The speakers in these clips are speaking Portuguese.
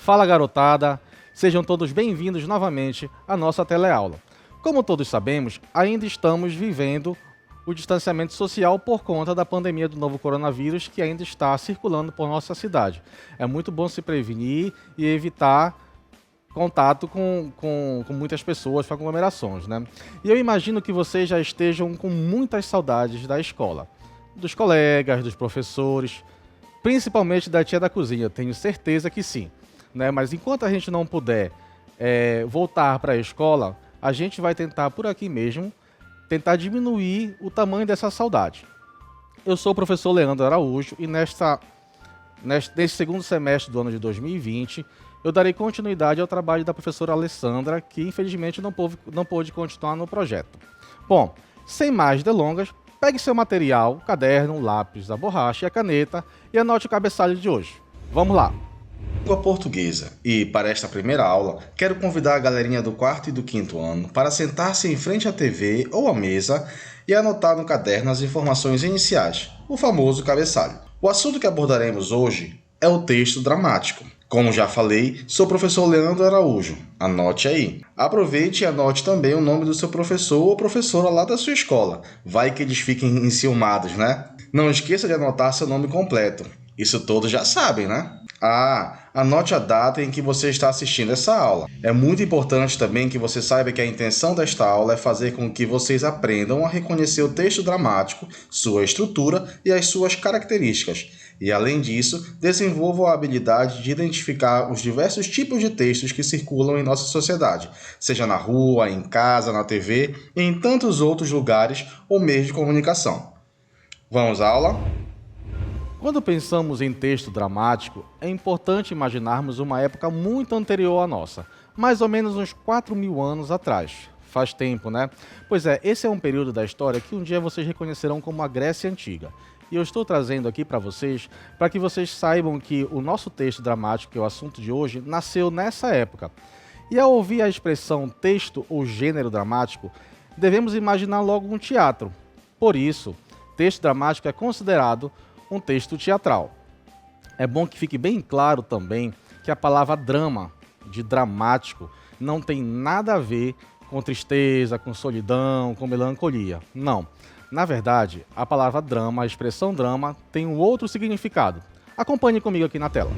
Fala garotada, sejam todos bem-vindos novamente à nossa teleaula. Como todos sabemos, ainda estamos vivendo o distanciamento social por conta da pandemia do novo coronavírus que ainda está circulando por nossa cidade. É muito bom se prevenir e evitar contato com muitas pessoas, com aglomerações, né? E eu imagino que vocês já estejam com muitas saudades da escola, dos colegas, dos professores, principalmente da tia da cozinha, tenho certeza que sim, né? Mas enquanto a gente não puder voltar para a escola, a gente vai tentar por aqui mesmo, tentar diminuir o tamanho dessa saudade. Eu sou o professor Leandro Araújo e nesse segundo semestre do ano de 2020, eu darei continuidade ao trabalho da professora Alessandra, que infelizmente não pôde continuar no projeto. Bom, sem mais delongas, pegue seu material, o caderno, o lápis, a borracha e a caneta e anote o cabeçalho de hoje. Vamos lá! Língua portuguesa. E, para esta primeira aula, quero convidar a galerinha do quarto e do quinto ano para sentar-se em frente à TV ou à mesa e anotar no caderno as informações iniciais, o famoso cabeçalho. O assunto que abordaremos hoje é o texto dramático. Como já falei, sou o professor Leandro Araújo. Anote aí. Aproveite e anote também o nome do seu professor ou professora lá da sua escola. Vai que eles fiquem enciumados, né? Não esqueça de anotar seu nome completo. Isso todos já sabem, né? Anote a data em que você está assistindo essa aula. É muito importante também que você saiba que a intenção desta aula é fazer com que vocês aprendam a reconhecer o texto dramático, sua estrutura e as suas características. E, além disso, desenvolvam a habilidade de identificar os diversos tipos de textos que circulam em nossa sociedade, seja na rua, em casa, na TV e em tantos outros lugares ou meios de comunicação. Vamos à aula? Quando pensamos em texto dramático, é importante imaginarmos uma época muito anterior à nossa, mais ou menos uns 4.000 anos atrás. Faz tempo, né? Pois é, esse é um período da história que um dia vocês reconhecerão como a Grécia Antiga. E eu estou trazendo aqui para que vocês saibam que o nosso texto dramático, que é o assunto de hoje, nasceu nessa época. E ao ouvir a expressão texto ou gênero dramático, devemos imaginar logo um teatro. Por isso, texto dramático é considerado um texto teatral. É bom que fique bem claro também que a palavra drama, de dramático, não tem nada a ver com tristeza, com solidão, com melancolia. Não. Na verdade, a palavra drama, a expressão drama, tem um outro significado. Acompanhe comigo aqui na tela.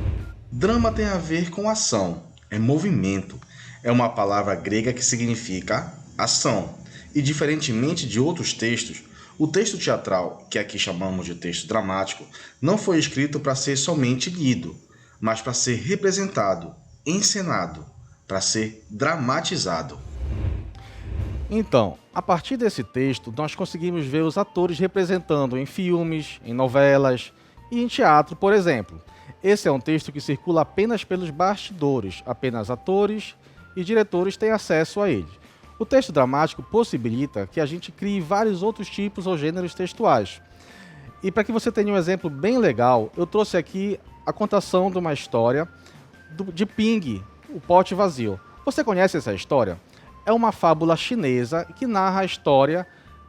Drama tem a ver com ação, é movimento. É uma palavra grega que significa ação. E, diferentemente de outros textos, o texto teatral, que aqui chamamos de texto dramático, não foi escrito para ser somente lido, mas para ser representado, encenado, para ser dramatizado. Então, a partir desse texto, nós conseguimos ver os atores representando em filmes, em novelas e em teatro, por exemplo. Esse é um texto que circula apenas pelos bastidores, apenas atores e diretores têm acesso a ele. O texto dramático possibilita que a gente crie vários outros tipos ou gêneros textuais. E para que você tenha um exemplo bem legal, eu trouxe aqui a contação de uma história de Ping, o pote vazio. Você conhece essa história? É uma fábula chinesa que narra a história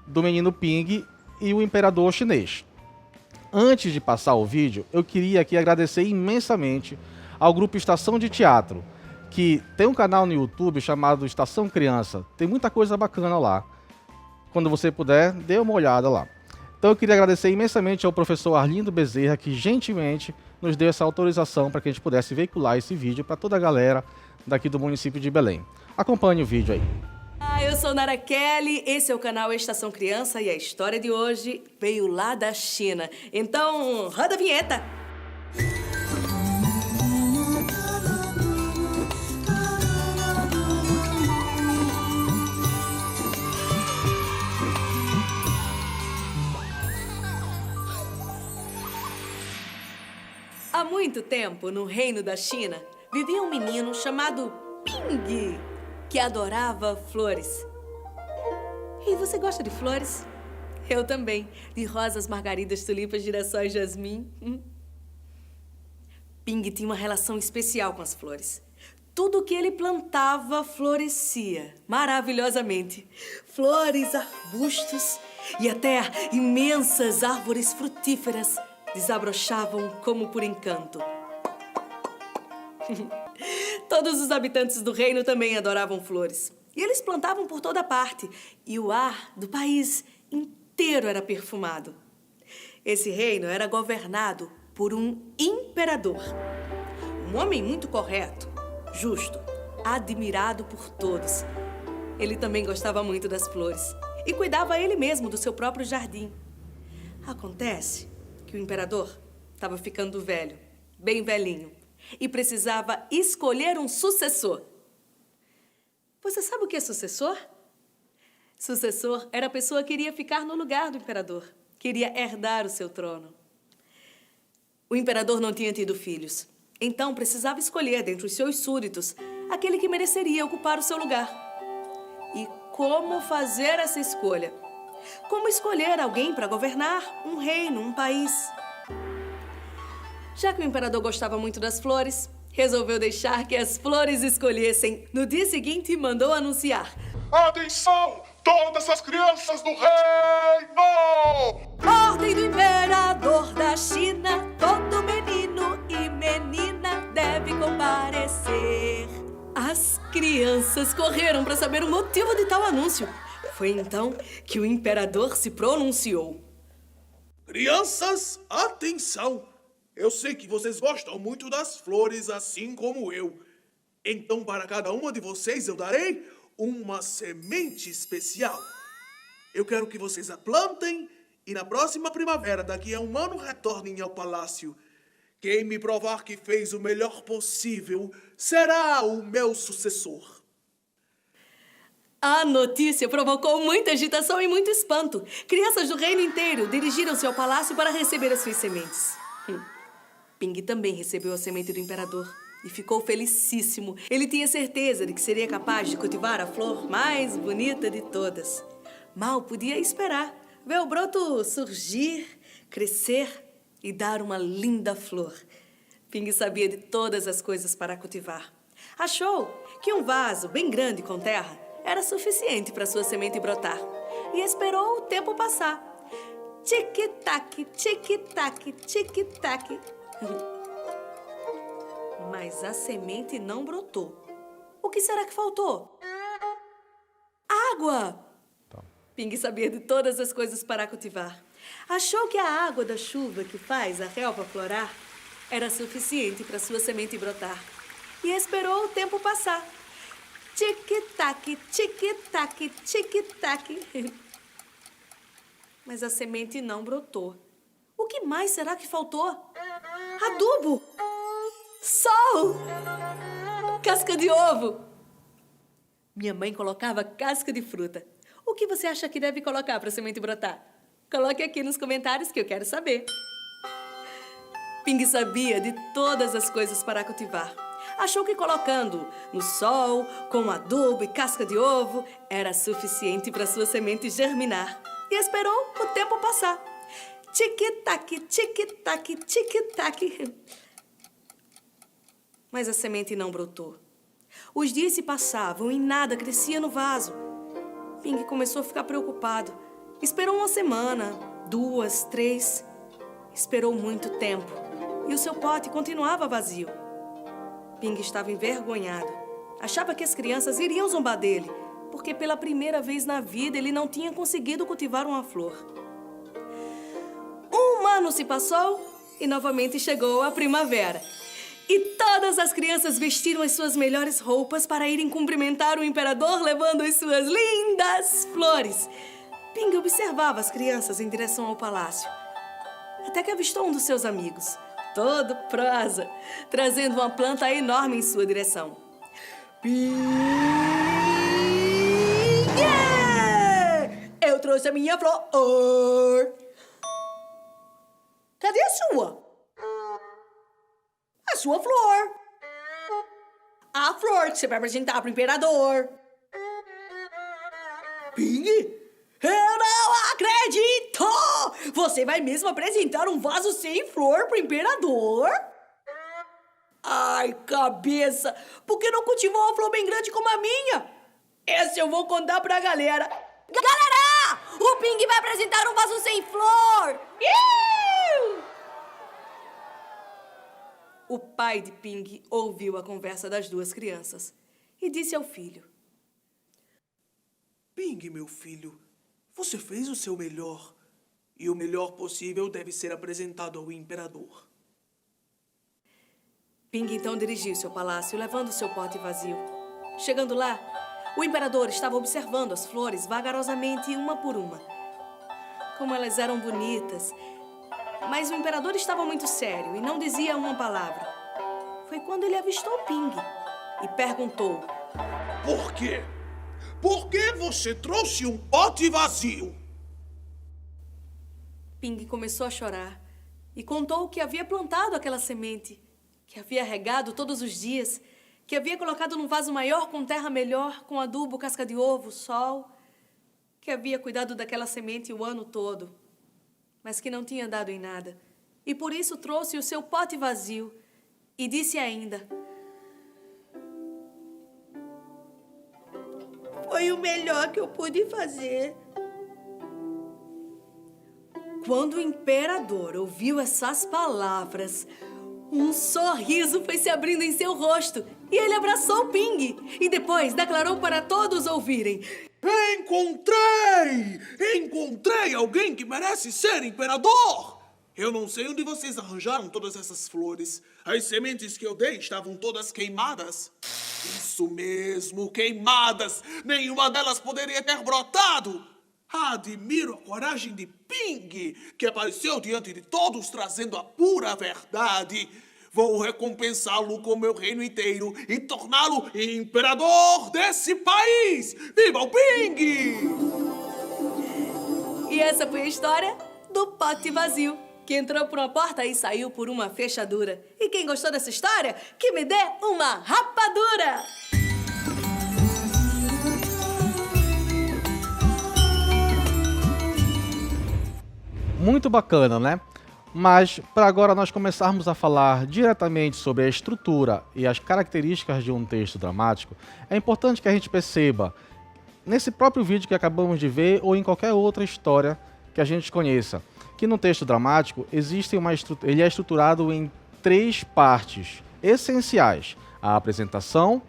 do menino Ping e o imperador chinês. Antes de passar o vídeo, eu queria aqui agradecer imensamente ao grupo Estação de Teatro, que tem um canal no YouTube chamado Estação Criança. Tem muita coisa bacana lá. Quando você puder, dê uma olhada lá. Então eu queria agradecer imensamente ao professor Arlindo Bezerra, que gentilmente nos deu essa autorização para que a gente pudesse veicular esse vídeo para toda a galera daqui do município de Belém. Acompanhe o vídeo aí. Eu sou Nara Kelly, esse é o canal Estação Criança e a história de hoje veio lá da China. Então, roda a vinheta! Há muito tempo, no reino da China, vivia um menino chamado Ping, que adorava flores. E você gosta de flores? Eu também, de rosas, margaridas, tulipas, girassóis, jasmim. Ping tinha uma relação especial com as flores. Tudo que ele plantava florescia maravilhosamente. Flores, arbustos e até imensas árvores frutíferas desabrochavam como por encanto. Todos os habitantes do reino também adoravam flores. E eles plantavam por toda parte. E o ar do país inteiro era perfumado. Esse reino era governado por um imperador. Um homem muito correto, justo, admirado por todos. Ele também gostava muito das flores e cuidava ele mesmo do seu próprio jardim. Acontece que o imperador estava ficando velho, bem velhinho, e precisava escolher um sucessor. Você sabe o que é sucessor? Sucessor era a pessoa que iria ficar no lugar do imperador, queria herdar o seu trono. O imperador não tinha tido filhos, então precisava escolher dentre os seus súditos aquele que mereceria ocupar o seu lugar. E como fazer essa escolha? Como escolher alguém para governar um reino, um país? Já que o imperador gostava muito das flores, resolveu deixar que as flores escolhessem. No dia seguinte, mandou anunciar: Atenção, todas as crianças do reino! ordem do imperador da China, todo menino e menina deve comparecer. As crianças correram para saber o motivo de tal anúncio. Foi então que o imperador se pronunciou. Crianças, atenção! Eu sei que vocês gostam muito das flores, assim como eu. Então, para cada uma de vocês, eu darei uma semente especial. Eu quero que vocês a plantem e na próxima primavera, daqui a um ano, retornem ao palácio. Quem me provar que fez o melhor possível será o meu sucessor. A notícia provocou muita agitação e muito espanto. Crianças do reino inteiro dirigiram-se ao palácio para receber as suas sementes. Ping também recebeu a semente do imperador e ficou felicíssimo. Ele tinha certeza de que seria capaz de cultivar a flor mais bonita de todas. Mal podia esperar ver o broto surgir, crescer e dar uma linda flor. Ping sabia de todas as coisas para cultivar. Achou que um vaso bem grande com terra era suficiente para sua semente brotar e esperou o tempo passar. Tic-tac, tic-tac, tic-tac. Mas a semente não brotou. O que será que faltou? Água! Ping sabia de todas as coisas para cultivar. Achou que a água da chuva que faz a relva florar era suficiente para sua semente brotar e esperou o tempo passar. Tic-tac, tic-tac, tic-tac. Mas a semente não brotou. O que mais será que faltou? Adubo! Sol! Casca de ovo! Minha mãe colocava casca de fruta. O que você acha que deve colocar para a semente brotar? Coloque aqui nos comentários que eu quero saber. Ping sabia de todas as coisas para cultivar. Achou que colocando no sol, com adubo e casca de ovo, era suficiente para sua semente germinar. E esperou o tempo passar. Tic-tac, tic-tac, tic-tac. Mas a semente não brotou. Os dias se passavam e nada crescia no vaso. Ping começou a ficar preocupado. Esperou uma semana, 2, 3. Esperou muito tempo. E o seu pote continuava vazio. Ping estava envergonhado. Achava que as crianças iriam zombar dele, porque pela primeira vez na vida ele não tinha conseguido cultivar uma flor. Um ano se passou e novamente chegou a primavera. E todas as crianças vestiram as suas melhores roupas para irem cumprimentar o imperador levando as suas lindas flores. Ping observava as crianças em direção ao palácio, até que avistou um dos seus amigos, todo prosa, trazendo uma planta enorme em sua direção. Ping! Eu trouxe a minha flor! Cadê a sua? A sua flor. A flor que você vai apresentar pro imperador. Ping? Eu não acredito! Você vai mesmo apresentar um vaso sem flor pro imperador? Ai, cabeça! Por que não cultivou uma flor bem grande como a minha? Essa eu vou contar pra galera. Galera! O Ping vai apresentar um vaso sem flor! O pai de Ping ouviu a conversa das duas crianças e disse ao filho: Ping, meu filho, você fez o seu melhor. E o melhor possível deve ser apresentado ao imperador. Ping então dirigiu-se ao palácio, levando seu pote vazio. Chegando lá, o imperador estava observando as flores vagarosamente, uma por uma. Como elas eram bonitas. Mas o imperador estava muito sério e não dizia uma palavra. Foi quando ele avistou Ping e perguntou: Por quê? Por que você trouxe um pote vazio? Ping começou a chorar e contou que havia plantado aquela semente, que havia regado todos os dias, que havia colocado num vaso maior com terra melhor, com adubo, casca de ovo, sol, que havia cuidado daquela semente o ano todo, mas que não tinha dado em nada. E por isso trouxe o seu pote vazio e disse ainda: Foi o melhor que eu pude fazer. Quando o imperador ouviu essas palavras, um sorriso foi se abrindo em seu rosto e ele abraçou Ping e depois declarou para todos ouvirem: Encontrei! Encontrei alguém que merece ser imperador! Eu não sei onde vocês arranjaram todas essas flores. As sementes que eu dei estavam todas queimadas. Isso mesmo, queimadas! Nenhuma delas poderia ter brotado! Admiro a coragem de Ping, que apareceu diante de todos trazendo a pura verdade. Vou recompensá-lo com meu reino inteiro e torná-lo imperador desse país! Viva o Ping! E essa foi a história do pote vazio, que entrou por uma porta e saiu por uma fechadura. E quem gostou dessa história, que me dê uma rapadura! Muito bacana, né? Mas para agora nós começarmos a falar diretamente sobre a estrutura e as características de um texto dramático, é importante que a gente perceba, nesse próprio vídeo que acabamos de ver ou em qualquer outra história que a gente conheça, que no texto dramático ele é estruturado em 3 partes essenciais: a apresentação,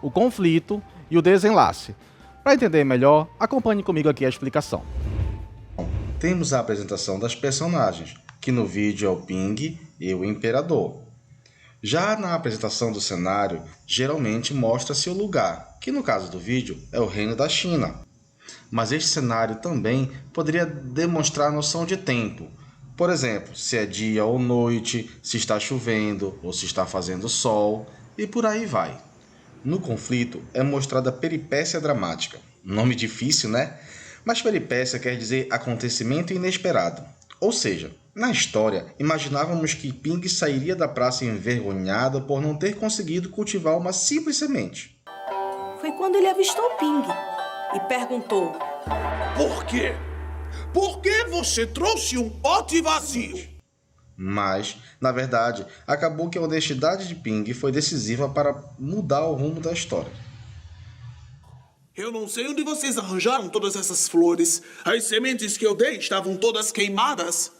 o conflito e o desenlace. Para entender melhor, acompanhe comigo aqui a explicação. Temos a apresentação das personagens, que no vídeo é o Ping e o Imperador. Já na apresentação do cenário, geralmente mostra-se o lugar, que no caso do vídeo é o Reino da China. Mas este cenário também poderia demonstrar noção de tempo. Por exemplo, se é dia ou noite, se está chovendo ou se está fazendo sol, e por aí vai. No conflito é mostrada a peripécia dramática. Nome difícil, né? Mas peripécia quer dizer acontecimento inesperado. Ou seja, na história, imaginávamos que Ping sairia da praça envergonhado por não ter conseguido cultivar uma simples semente. Foi quando ele avistou Ping e perguntou: Por quê? Por que você trouxe um pote vazio? Mas, na verdade, acabou que a honestidade de Ping foi decisiva para mudar o rumo da história. Eu não sei onde vocês arranjaram todas essas flores. As sementes que eu dei estavam todas queimadas.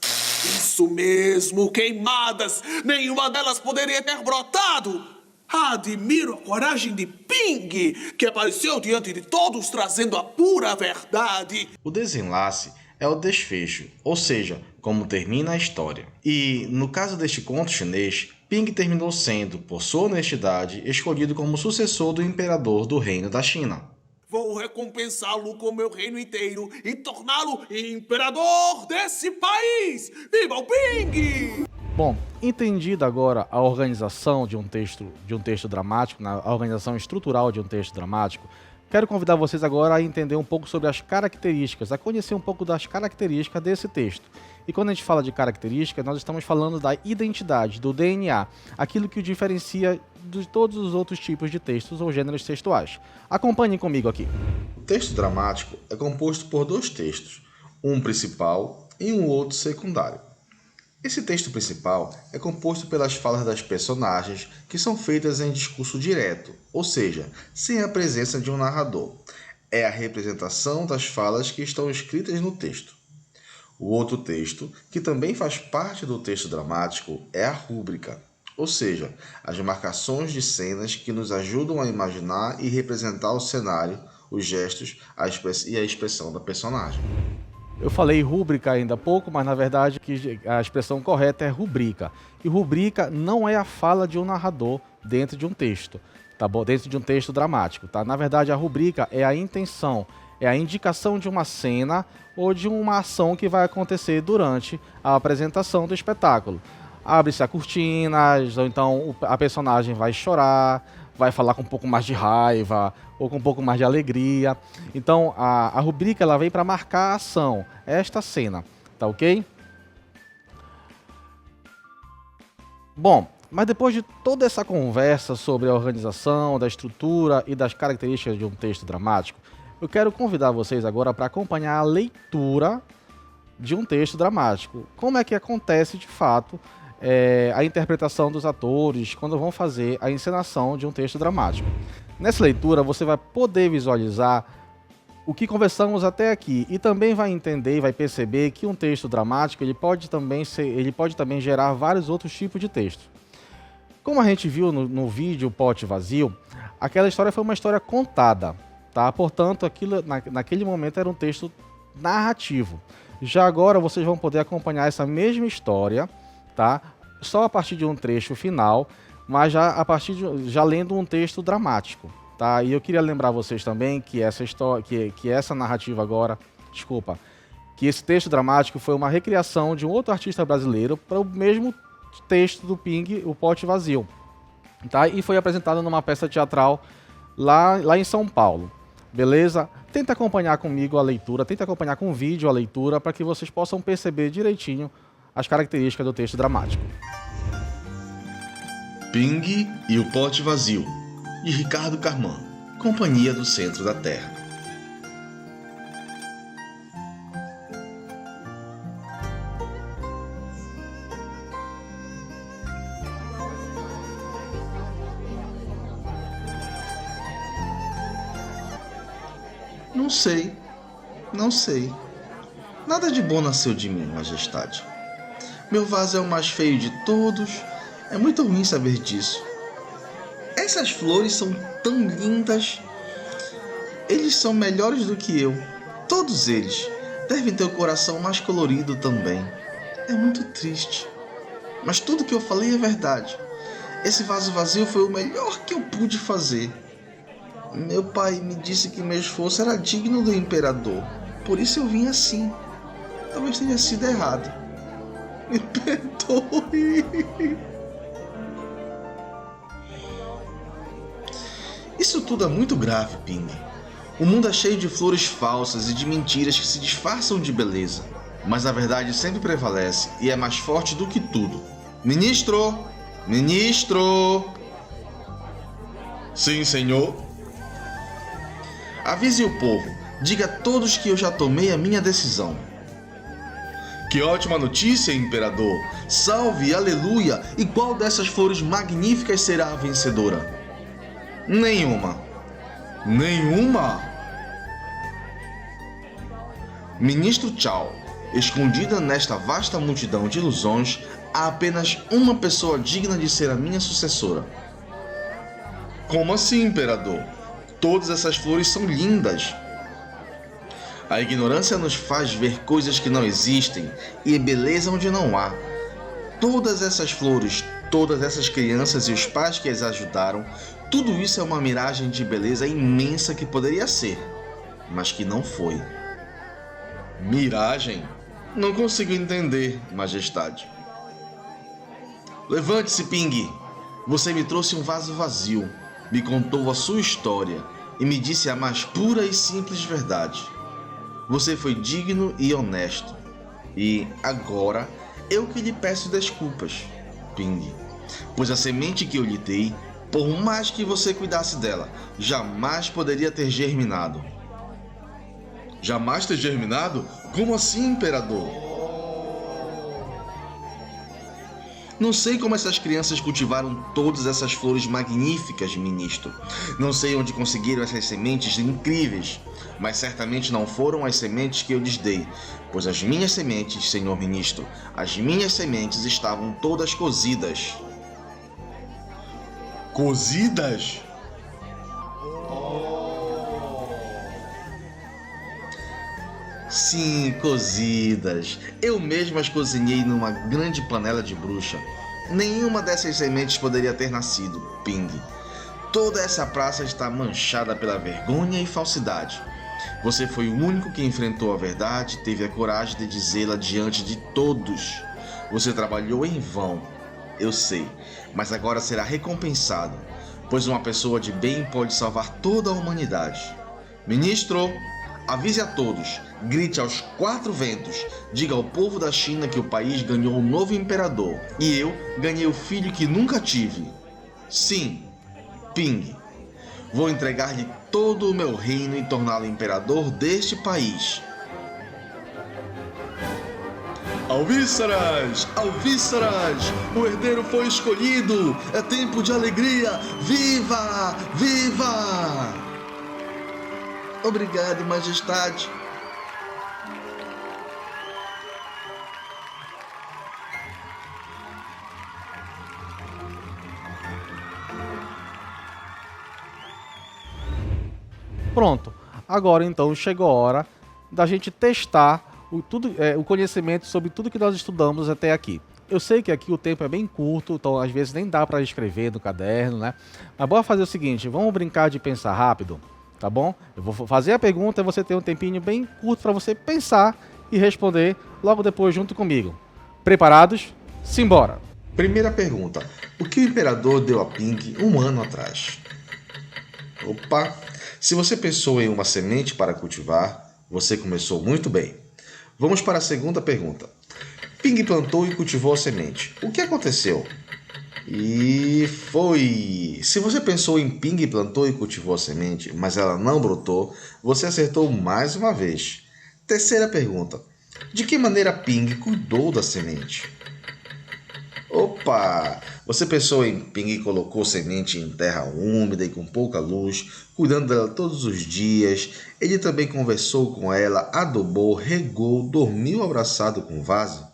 Isso mesmo, queimadas! Nenhuma delas poderia ter brotado! Admiro a coragem de Ping, que apareceu diante de todos trazendo a pura verdade. O desenlace é o desfecho, ou seja, como termina a história. E, no caso deste conto chinês, Ping terminou sendo, por sua honestidade, escolhido como sucessor do imperador do Reino da China. Vou recompensá-lo com meu reino inteiro e torná-lo imperador desse país! Viva o Ping! Bom, entendida agora a organização de um texto dramático, a organização estrutural de um texto dramático, quero convidar vocês agora a entender um pouco sobre as características, a conhecer um pouco das características desse texto. E quando a gente fala de características, nós estamos falando da identidade, do DNA, aquilo que o diferencia de todos os outros tipos de textos ou gêneros textuais. Acompanhem comigo aqui. O texto dramático é composto por 2 textos, um principal e um outro secundário. Esse texto principal é composto pelas falas das personagens que são feitas em discurso direto, ou seja, sem a presença de um narrador. É a representação das falas que estão escritas no texto. O outro texto, que também faz parte do texto dramático, é a rúbrica, ou seja, as marcações de cenas que nos ajudam a imaginar e representar o cenário, os gestos e a expressão da personagem. Eu falei rúbrica ainda há pouco, mas na verdade a expressão correta é rubrica. E rubrica não é a fala de um narrador dentro de um texto, tá bom? Dentro de um texto dramático, tá? Na verdade, a rubrica é a intenção, é a indicação de uma cena ou de uma ação que vai acontecer durante a apresentação do espetáculo. Abre-se a cortina, ou então a personagem vai chorar, vai falar com um pouco mais de raiva ou com um pouco mais de alegria. Então a rubrica ela vem para marcar a ação, esta cena, tá ok? Bom, mas depois de toda essa conversa sobre a organização, da estrutura e das características de um texto dramático, eu quero convidar vocês agora para acompanhar a leitura de um texto dramático. Como é que acontece de fato a interpretação dos atores quando vão fazer a encenação de um texto dramático. Nessa leitura você vai poder visualizar o que conversamos até aqui e também vai entender e vai perceber que um texto dramático ele pode também gerar vários outros tipos de textos. Como a gente viu no vídeo Pote Vazio, aquela história foi uma história contada, tá? Portanto, aquilo naquele momento era um texto narrativo. Já agora vocês vão poder acompanhar essa mesma história, tá? Só a partir de um trecho final, mas já lendo um texto dramático, tá? E eu queria lembrar vocês também que essa história, que essa narrativa agora, que esse texto dramático foi uma recriação de um outro artista brasileiro para o mesmo texto do Ping, o Pote Vazio, tá? E foi apresentado numa peça teatral lá em São Paulo. Beleza? Tenta acompanhar comigo a leitura, tenta acompanhar com o vídeo a leitura para que vocês possam perceber direitinho as características do texto dramático. Ping e o Pote Vazio, de Ricardo Carman, Companhia do Centro da Terra. Não sei. Nada de bom nasceu de mim, Majestade. Meu vaso é o mais feio de todos. É muito ruim saber disso. Essas flores são tão lindas. Eles são melhores do que eu. Todos eles. Devem ter o coração mais colorido também. É muito triste. Mas tudo que eu falei é verdade. Esse vaso vazio foi o melhor que eu pude fazer. Meu pai me disse que meu esforço era digno do imperador. Por isso eu vim assim. Talvez tenha sido errado. Me perdoe. Isso tudo é muito grave, Ping. O mundo é cheio de flores falsas e de mentiras que se disfarçam de beleza. Mas a verdade sempre prevalece e é mais forte do que tudo. Ministro! Ministro! Sim, senhor. Avise o povo. Diga a todos que eu já tomei a minha decisão. Que ótima notícia, imperador! Salve, aleluia! E qual dessas flores magníficas será a vencedora? Nenhuma. Nenhuma? Ministro Chao, escondida nesta vasta multidão de ilusões, há apenas uma pessoa digna de ser a minha sucessora. Como assim, imperador? Todas essas flores são lindas. A ignorância nos faz ver coisas que não existem e beleza onde não há. Todas essas flores, todas essas crianças e os pais que as ajudaram, tudo isso é uma miragem de beleza imensa que poderia ser, mas que não foi. Miragem? Não consigo entender, Majestade. Levante-se, Ping. Você me trouxe um vaso vazio, me contou a sua história e me disse a mais pura e simples verdade. Você foi digno e honesto. E agora eu que lhe peço desculpas, Ping, pois a semente que eu lhe dei, por mais que você cuidasse dela, jamais poderia ter germinado. Jamais ter germinado? Como assim, imperador? Não sei como essas crianças cultivaram todas essas flores magníficas, ministro. Não sei onde conseguiram essas sementes incríveis, mas certamente não foram as sementes que eu lhes dei, pois as minhas sementes, senhor ministro, as minhas sementes estavam todas cozidas. Cozidas? Sim, cozidas. Eu mesmo as cozinhei numa grande panela de bruxa. Nenhuma dessas sementes poderia ter nascido, Ping. Toda essa praça está manchada pela vergonha e falsidade. Você foi o único que enfrentou a verdade e teve a coragem de dizê-la diante de todos. Você trabalhou em vão, eu sei, mas agora será recompensado, pois uma pessoa de bem pode salvar toda a humanidade. Ministro, avise a todos, grite aos 4 ventos, diga ao povo da China que o país ganhou um novo imperador e eu ganhei o filho que nunca tive. Sim, Ping. Vou entregar-lhe todo o meu reino e torná-lo imperador deste país. Alvíceras! Alvíceras! O herdeiro foi escolhido! É tempo de alegria! Viva! Viva! Obrigado, majestade. Pronto. Agora então chegou a hora da gente testar o conhecimento sobre tudo que nós estudamos até aqui. Eu sei que aqui o tempo é bem curto, então às vezes nem dá para escrever no caderno, né? Mas bora fazer o seguinte, vamos brincar de pensar rápido, tá bom? Eu vou fazer a pergunta e você tem um tempinho bem curto para você pensar e responder logo depois junto comigo. Preparados? Simbora! Primeira pergunta. O que o imperador deu a Ping um ano atrás? Opa! Se você pensou em uma semente para cultivar, você começou muito bem. Vamos para a segunda pergunta. Ping plantou e cultivou a semente. O que aconteceu? E foi! Se você pensou em Ping plantou e cultivou a semente, mas ela não brotou, você acertou mais uma vez. Terceira pergunta. De que maneira Ping cuidou da semente? Opa! Você pensou em Ping e colocou semente em terra úmida e com pouca luz, cuidando dela todos os dias. Ele também conversou com ela, adubou, regou, dormiu abraçado com o vaso?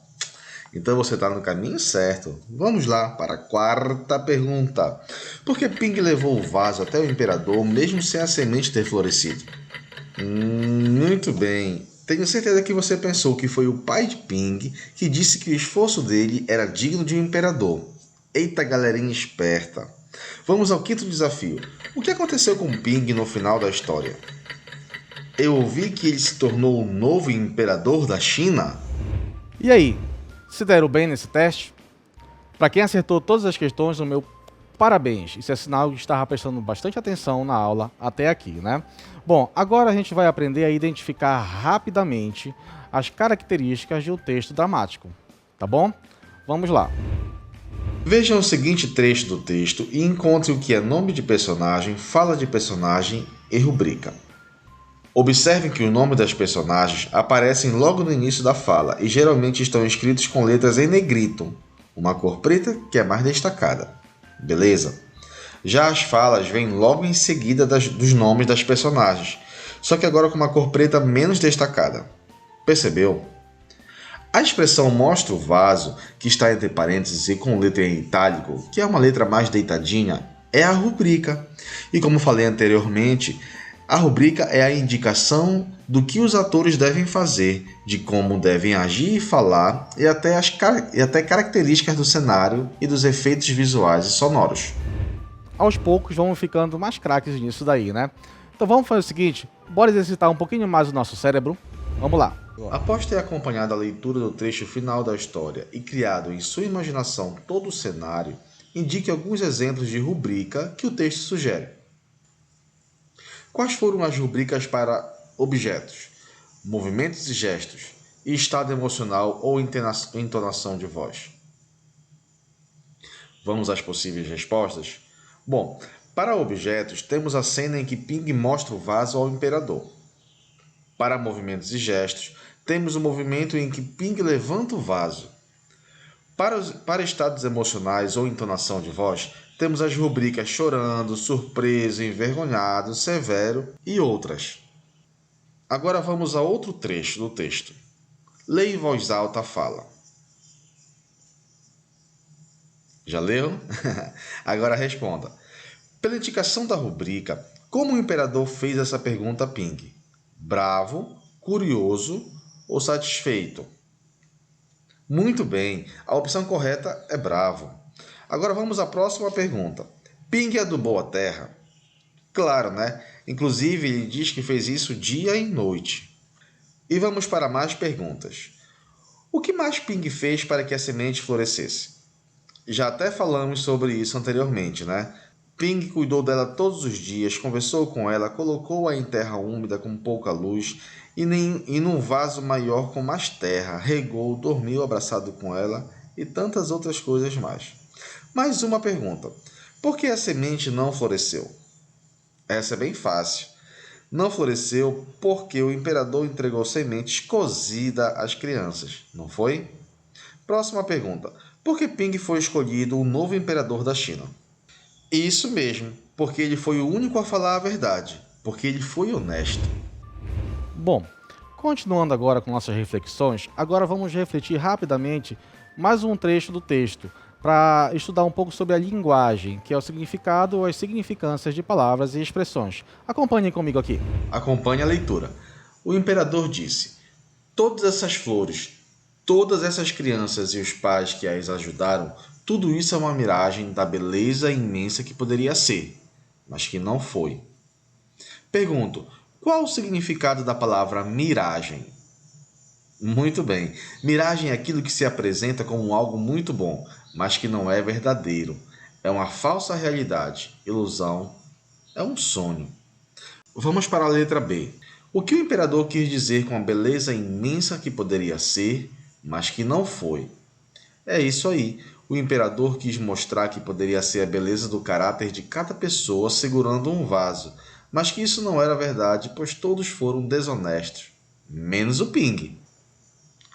Então você está no caminho certo. Vamos lá para a quarta pergunta. Por que Ping levou o vaso até o imperador mesmo sem a semente ter florescido? Muito bem. Tenho certeza que você pensou que foi o pai de Ping que disse que o esforço dele era digno de um imperador. Eita, galerinha esperta! Vamos ao quinto desafio. O que aconteceu com Ping no final da história? Eu ouvi que ele se tornou o novo imperador da China? E aí, se deram bem nesse teste? Para quem acertou todas as questões, o meu parabéns. Isso é sinal de estar prestando bastante atenção na aula até aqui, né? Bom, agora a gente vai aprender a identificar rapidamente as características de um texto dramático, tá bom? Vamos lá. Veja o seguinte trecho do texto e encontre o que é nome de personagem, fala de personagem e rubrica. Observe que o nome das personagens aparecem logo no início da fala e geralmente estão escritos com letras em negrito, uma cor preta que é mais destacada. Beleza? Já as falas vêm logo em seguida dos nomes das personagens, só que agora com uma cor preta menos destacada. Percebeu? A expressão mostra o vaso, que está entre parênteses e com letra em itálico, que é uma letra mais deitadinha, é a rubrica. E como falei anteriormente, a rubrica é a indicação do que os atores devem fazer, de como devem agir e falar, e até características do cenário e dos efeitos visuais e sonoros. Aos poucos vamos ficando mais craques nisso daí, né? Então vamos fazer o seguinte, bora exercitar um pouquinho mais o nosso cérebro. Vamos lá. Após ter acompanhado a leitura do trecho final da história e criado em sua imaginação todo o cenário, indique alguns exemplos de rubrica que o texto sugere. Quais foram as rubricas para objetos, movimentos e gestos, e estado emocional ou entonação de voz? Vamos às possíveis respostas? Bom, para objetos, temos a cena em que Ping mostra o vaso ao imperador. Para movimentos e gestos, temos o movimento em que Ping levanta o vaso. Para estados emocionais ou entonação de voz, temos as rubricas chorando, surpreso, envergonhado, severo e outras. Agora vamos a outro trecho do texto. Leia em voz alta a fala. Já leu? Agora responda. Pela indicação da rubrica, como o imperador fez essa pergunta a Ping? Bravo, curioso ou satisfeito? Muito bem, a opção correta é bravo. Agora vamos à próxima pergunta. Ping adubou a terra? Claro, né? Inclusive, ele diz que fez isso dia e noite. E vamos para mais perguntas. O que mais Ping fez para que a semente florescesse? Já até falamos sobre isso anteriormente, né? Ping cuidou dela todos os dias, conversou com ela, colocou-a em terra úmida com pouca luz e num vaso maior com mais terra, regou, dormiu abraçado com ela e tantas outras coisas mais. Mais uma pergunta. Por que a semente não floresceu? Essa é bem fácil. Não floresceu porque o imperador entregou sementes cozidas às crianças, não foi? Próxima pergunta. Por que Ping foi escolhido o novo imperador da China? Isso mesmo, porque ele foi o único a falar a verdade, porque ele foi honesto. Bom, continuando agora com nossas reflexões, agora vamos refletir rapidamente mais um trecho do texto, para estudar um pouco sobre a linguagem, que é o significado ou as significâncias de palavras e expressões. Acompanhem comigo aqui. Acompanhe a leitura. O imperador disse: todas essas flores, todas essas crianças e os pais que as ajudaram, tudo isso é uma miragem da beleza imensa que poderia ser, mas que não foi. Pergunto, qual o significado da palavra miragem? Muito bem, miragem é aquilo que se apresenta como algo muito bom, mas que não é verdadeiro. É uma falsa realidade, ilusão, é um sonho. Vamos para a letra B. O que o imperador quis dizer com a beleza imensa que poderia ser, mas que não foi? É isso aí. O imperador quis mostrar que poderia ser a beleza do caráter de cada pessoa segurando um vaso, mas que isso não era verdade, pois todos foram desonestos, menos o Ping.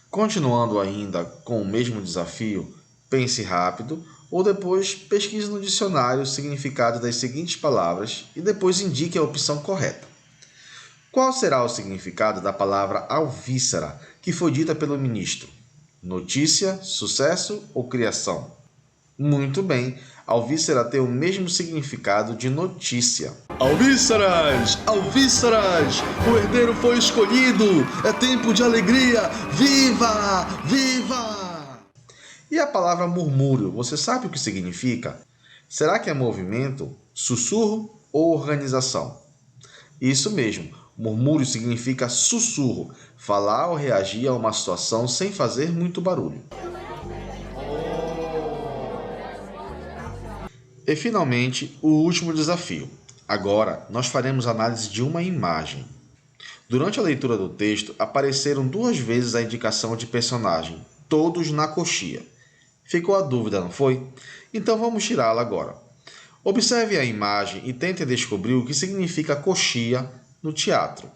Continuando ainda com o mesmo desafio, pense rápido ou depois pesquise no dicionário o significado das seguintes palavras e depois indique a opção correta. Qual será o significado da palavra alvíssara que foi dita pelo ministro? Notícia, sucesso ou criação? Muito bem, alvíssara tem o mesmo significado de notícia. Alvíssaras! Alvíssaras! O herdeiro foi escolhido! É tempo de alegria! Viva! Viva! E a palavra murmúrio, você sabe o que significa? Será que é movimento, sussurro ou organização? Isso mesmo, murmúrio significa sussurro, falar ou reagir a uma situação sem fazer muito barulho. E finalmente, o último desafio. Agora, nós faremos análise de uma imagem. Durante a leitura do texto, apareceram 2 vezes a indicação de personagem, todos na coxia. Ficou a dúvida, não foi? Então vamos tirá-la agora. Observe a imagem e tente descobrir o que significa coxia no teatro.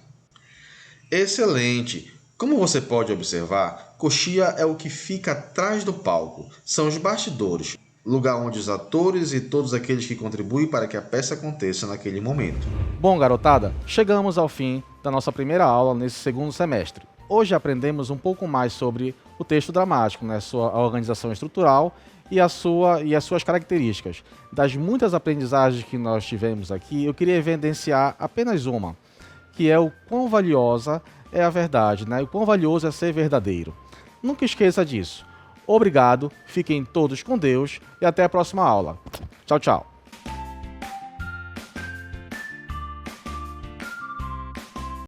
Excelente! Como você pode observar, coxia é o que fica atrás do palco, são os bastidores, lugar onde os atores e todos aqueles que contribuem para que a peça aconteça naquele momento. Bom, garotada, chegamos ao fim da nossa primeira aula nesse segundo semestre. Hoje aprendemos um pouco mais sobre o texto dramático, né, sua organização estrutural e as suas características. Das muitas aprendizagens que nós tivemos aqui, eu queria evidenciar apenas uma, que é o quão valiosa é a verdade, né, o quão valioso é ser verdadeiro. Nunca esqueça disso. Obrigado, fiquem todos com Deus e até a próxima aula. Tchau, tchau.